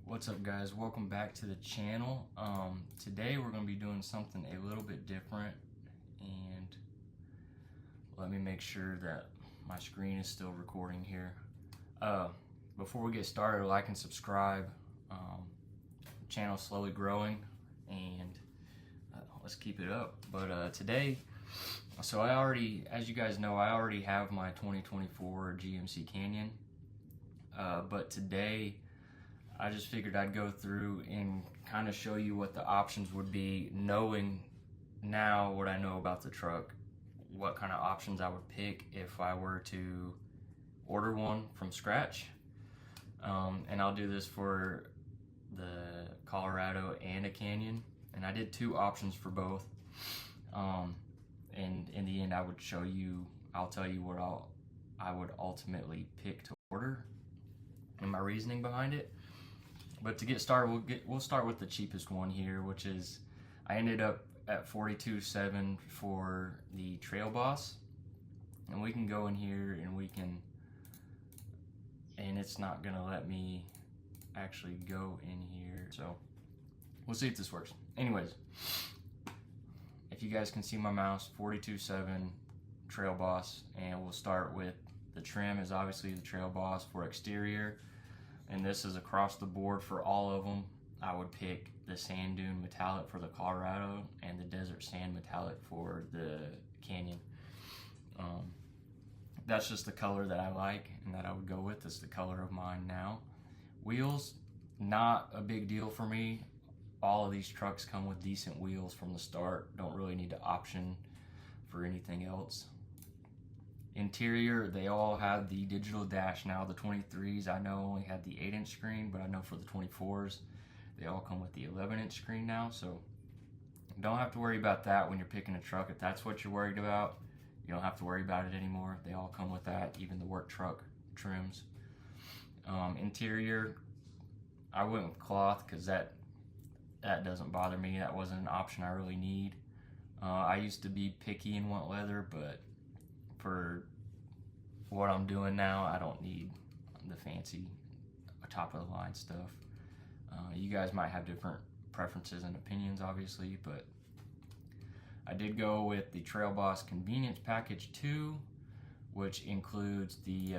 What's up, guys? Welcome back to the channel. Today we're going to be doing something a little bit different, and let me make sure that my screen is still recording here. Before we get started, like and subscribe. The channel's slowly growing, and let's keep it up. But today, so as you guys know, I already have my 2024 GMC Canyon. But today I just figured I'd go through and kind of show you what the options would be, knowing now what I know about the truck, what kind of options I would pick if I were to order one from scratch. And I'll do this for the Colorado and a Canyon, and I did two options for both. And in the end, I'll tell you what I would ultimately pick to order and my reasoning behind it. But to get started, we'll start with the cheapest one here, which is I ended up at $42,700 for the Trail Boss. And we can go in here and it's not gonna let me actually go in here. So we'll see if this works. Anyways, if you guys can see my mouse, $42,700 Trail Boss, and we'll start with the trim is obviously the Trail Boss for exterior. And this is across the board for all of them. I would pick the Sand Dune Metallic for the Colorado and the Desert Sand Metallic for the Canyon. That's just the color that I like and that I would go with. It's the color of mine now. Wheels, not a big deal for me. All of these trucks come with decent wheels from the start. Don't really need to option for anything else. Interior, they all have the digital dash now. The 23s I know only had the 8-inch screen, but I know for the 24s they all come with the 11-inch screen now, so don't have to worry about that when you're picking a truck. If that's what you're worried about, you don't have to worry about it anymore. They all come with that, even the work truck trims. Interior, I went with cloth because that doesn't bother me. That wasn't an option I really need. I used to be picky and want leather, but for what I'm doing now, I don't need the fancy top of the line stuff. You guys might have different preferences and opinions, obviously, but I did go with the Trail Boss Convenience Package 2, which includes the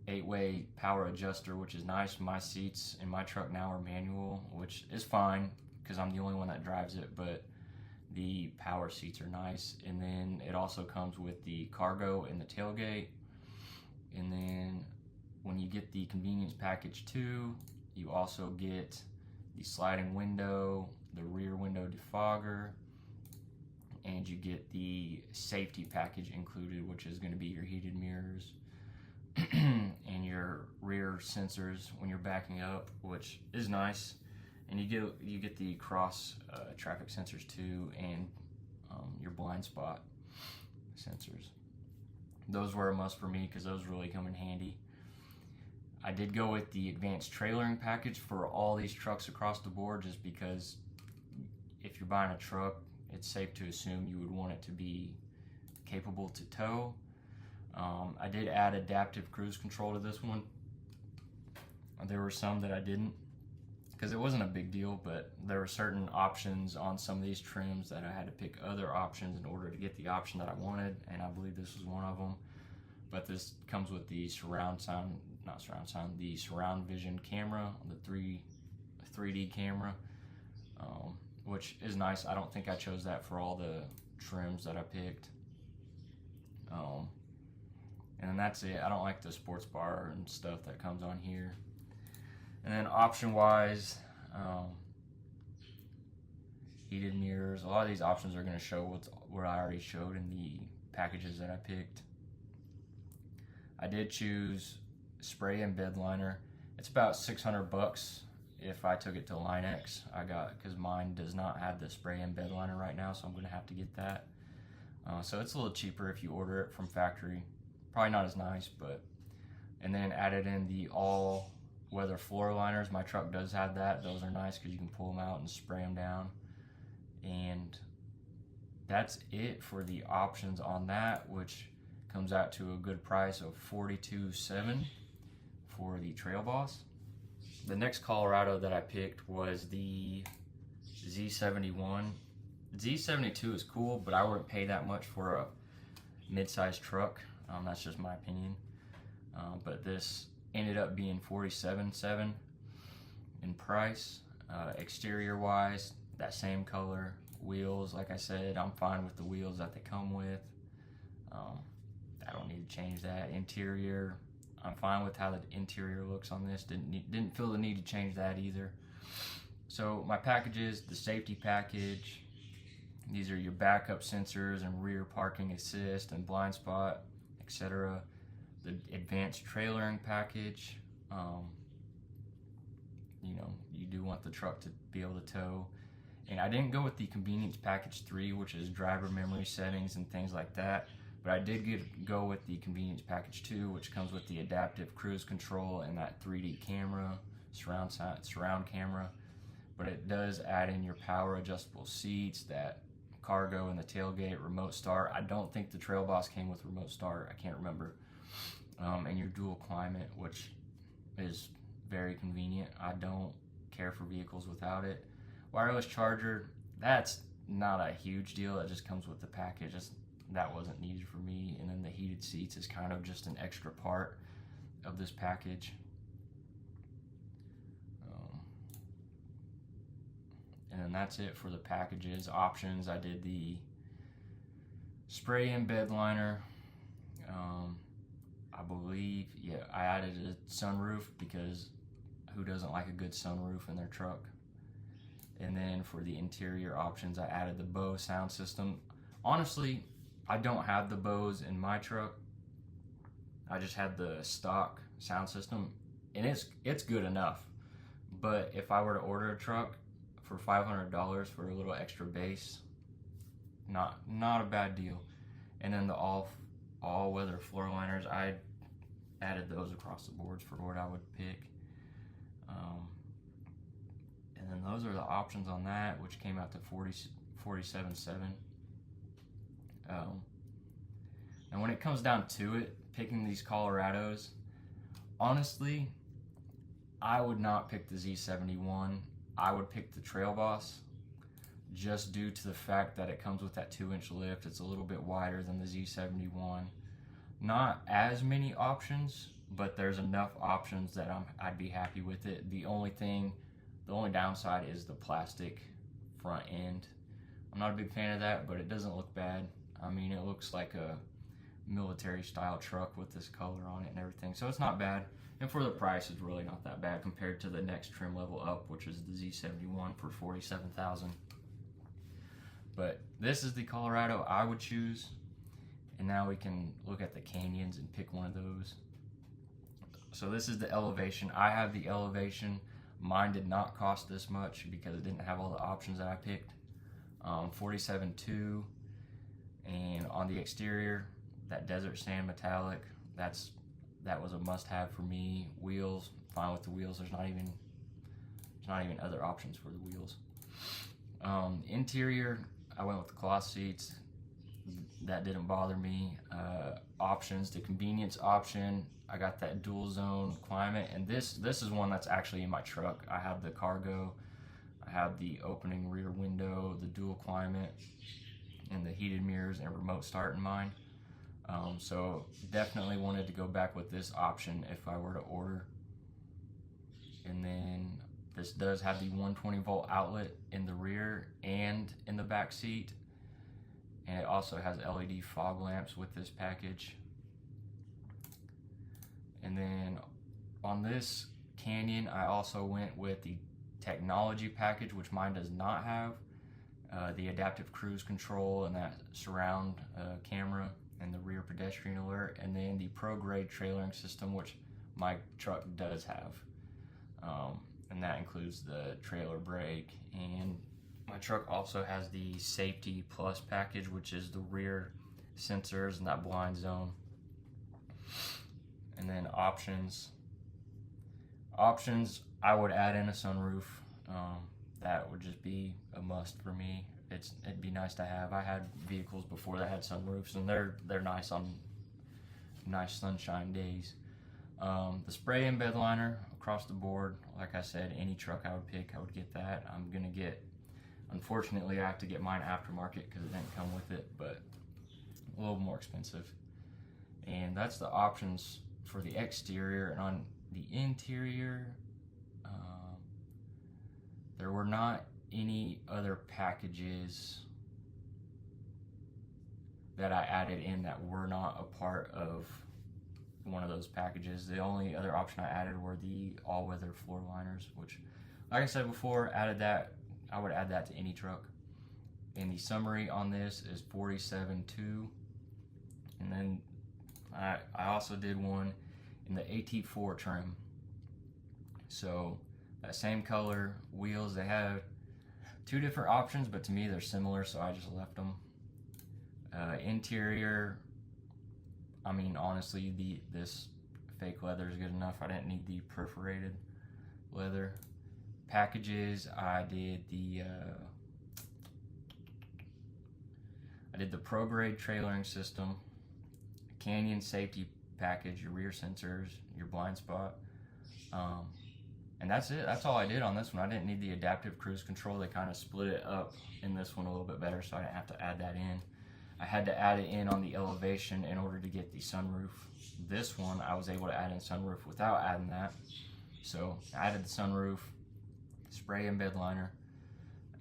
8-way power adjuster, which is nice. My seats in my truck now are manual, which is fine because I'm the only one that drives it, but the power seats are nice. And then it also comes with the cargo and the tailgate. And then when you get the Convenience Package 2, you also get the sliding window, the rear window defogger, and you get the safety package included, which is going to be your heated mirrors and your rear sensors when you're backing up, which is nice. And you get the cross traffic sensors too, and your blind spot sensors. Those were a must for me because those really come in handy. I did go with the advanced trailering package for all these trucks across the board, just because if you're buying a truck, it's safe to assume you would want it to be capable to tow. I did add adaptive cruise control to this one. There were some that I didn't, because it wasn't a big deal, but there were certain options on some of these trims that I had to pick other options in order to get the option that I wanted, and I believe this was one of them. But this comes with the the surround vision camera, the 3D camera, which is nice. I don't think I chose that for all the trims that I picked. And then that's it. I don't like the sports bar and stuff that comes on here. And then option-wise, heated mirrors. A lot of these options are going to show what I already showed in the packages that I picked. I did choose spray and bed liner. It's about $600 if I took it to Line-X. Because mine does not have the spray and bed liner right now, so I'm going to have to get that. So it's a little cheaper if you order it from factory. Probably not as nice, but. And then added in the all-weather floor liners. My truck does have that. Those are nice because you can pull them out and spray them down. And that's it for the options on that, which comes out to a good price of $42,700 for the Trail Boss. The next Colorado that I picked was the Z71. Z72 is cool, but I wouldn't pay that much for a mid-sized truck. That's just my opinion. But this ended up being $47,700 in price. Exterior wise, that same color. Wheels, like I said, I'm fine with the wheels that they come with. I don't need to change that. Interior, I'm fine with how the interior looks on this. Didn't feel the need to change that either. So my packages, the safety package. These are your backup sensors and rear parking assist and blind spot, etc. The advanced trailering package. You do want the truck to be able to tow. And I didn't go with the convenience package 3, which is driver memory settings and things like that. But I did go with the convenience package 2, which comes with the adaptive cruise control and that 3D camera, surround camera. But it does add in your power adjustable seats, that cargo and the tailgate, remote start. I don't think the Trail Boss came with remote start. I can't remember. And your dual climate, which is very convenient. I don't care for vehicles without it. Wireless charger, that's not a huge deal. It just comes with the package. That wasn't needed for me. And then the heated seats is kind of just an extra part of this package. And then that's it for the packages. Options, I did the spray-in bed liner. I believe, I added a sunroof because who doesn't like a good sunroof in their truck? And then for the interior options, I added the Bose sound system. Honestly, I don't have the Bose in my truck. I just had the stock sound system, and it's good enough. But if I were to order a truck for $500 for a little extra bass, not a bad deal. And then the all-weather floor liners, I added those across the boards for what I would pick. And then those are the options on that, which came out to $47,700. And when it comes down to it, picking these Colorados, honestly, I would not pick the Z71. I would pick the Trail Boss, just due to the fact that it comes with that 2-inch lift. It's a little bit wider than the Z71. Not as many options, but there's enough options that I'd be happy with it. The only downside is the plastic front end. I'm not a big fan of that, but it doesn't look bad. I mean, it looks like a military style truck with this color on it and everything, so it's not bad. And for the price, it's really not that bad compared to the next trim level up, which is the Z71 for $47,000. But this is the Colorado I would choose. And now we can look at the Canyons and pick one of those. So this is the Elevation. I have the Elevation. Mine did not cost this much because it didn't have all the options that I picked. $47,200. And on the exterior, that desert sand metallic, that was a must-have for me. Wheels, fine with the wheels. There's not even other options for the wheels. Interior, I went with the cloth seats. That didn't bother me. Options, the convenience option, I got that dual zone climate, and this is one that's actually in my truck. I have the cargo, I have the opening rear window, the dual climate, and the heated mirrors and remote start in mine. So definitely wanted to go back with this option if I were to order. And then this does have the 120 volt outlet in the rear and in the back seat. And it also has LED fog lamps with this package. And then on this Canyon, I also went with the technology package, which mine does not have. The adaptive cruise control and that surround camera and the rear pedestrian alert, and then the pro grade trailering system, which my truck does have. And that includes the trailer brake, and my truck also has the safety plus package, which is the rear sensors and that blind zone. And then options, I would add in a sunroof. That would just be a must for me. It'd be nice to have. I had vehicles before that had sunroofs, and they're nice on nice sunshine days. The spray-in bed liner, of across the board. Like I said, any truck I would pick, I would get that. I'm gonna get, unfortunately, I have to get mine aftermarket because it didn't come with it, but a little more expensive. And that's the options for the exterior. And on the interior, there were not any other packages that I added in that were not a part of one of those packages. The only other option I added were the all-weather floor liners, which, like I said before, added that. I would add that to any truck. And the summary on this is 47.2. And then I also did one in the AT4 trim. So that same color wheels, they have two different options, but to me they're similar, so I just left them. Interior, I mean, honestly, this fake leather is good enough. I didn't need the perforated leather. Packages, I did the Pro Grade trailering system, Canyon safety package, your rear sensors, your blind spot, and that's it. That's all I did on this one. I didn't need the adaptive cruise control. They kind of split it up in this one a little bit better, so I didn't have to add that in. I had to add it in on the elevation in order to get the sunroof. This one, I was able to add in sunroof without adding that. So I added the sunroof, spray and bed liner,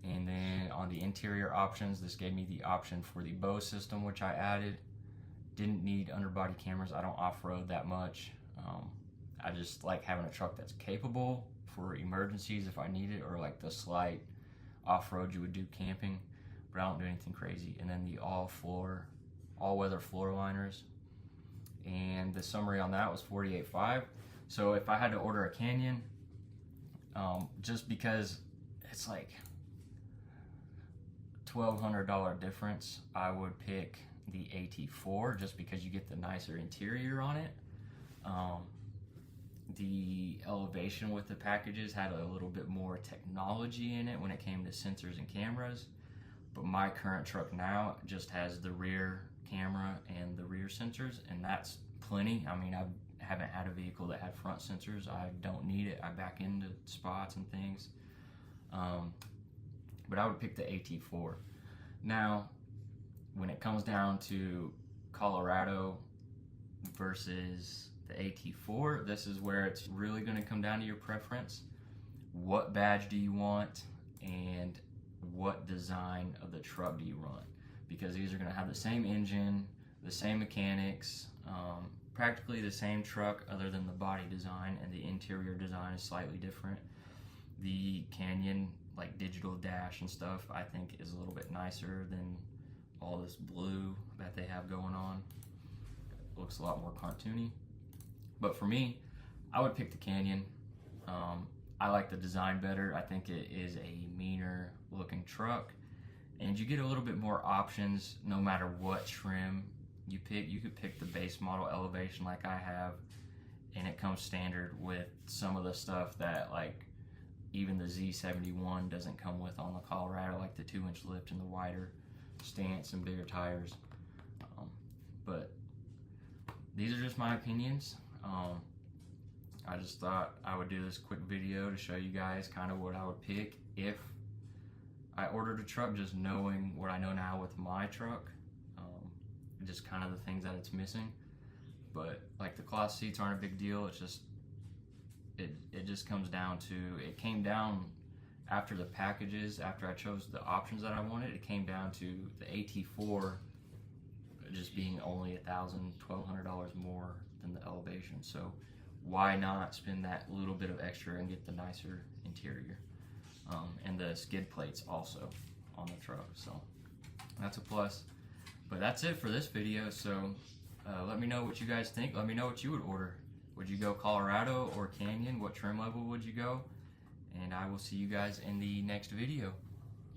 and then on the interior options, this gave me the option for the Bose system, which I added. Didn't need underbody cameras. I don't off-road that much. I just like having a truck that's capable for emergencies if I need it, or like the slight off-road you would do camping, but I don't do anything crazy. And then the all-weather floor liners, and the summary on that was 48.5. So if I had to order a Canyon, just because it's like $1,200 difference, I would pick the AT4 just because you get the nicer interior on it. The elevation with the packages had a little bit more technology in it when it came to sensors and cameras, but my current truck now just has the rear camera and the rear sensors, and that's plenty. I mean, I haven't had a vehicle that had front sensors. I don't need it. I back into spots and things, but I would pick the AT4. Now, when it comes down to Colorado versus the AT4, this is where it's really going to come down to your preference. What badge do you want, and what design of the truck do you run? Because these are going to have the same engine, the same mechanics, practically the same truck other than the body design, and the interior design is slightly different. The Canyon, like digital dash and stuff, I think is a little bit nicer than all this blue that they have going on. It looks a lot more cartoony. But for me, I would pick the Canyon. I like the design better. I think it is a meaner looking truck, and you get a little bit more options no matter what trim you pick. You could pick the base model elevation like I have, and it comes standard with some of the stuff that like even the Z71 doesn't come with on the Colorado, like the 2-inch lift and the wider stance and bigger tires. But these are just my opinions. I just thought I would do this quick video to show you guys kind of what I would pick if I ordered a truck, just knowing what I know now with my truck, just kind of the things that it's missing. But like the cloth seats aren't a big deal. It's just it just comes down to, it came down after the packages, after I chose the options that I wanted, it came down to the AT4 just being only $1,000–1,200 more than the elevation. So why not spend that little bit of extra and get the nicer interior, and the skid plates also on the truck, so that's a plus. But that's it for this video. So let me know what you guys think. Let me know what you would order. Would you go Colorado or Canyon? What trim level would you go? And I will see you guys in the next video.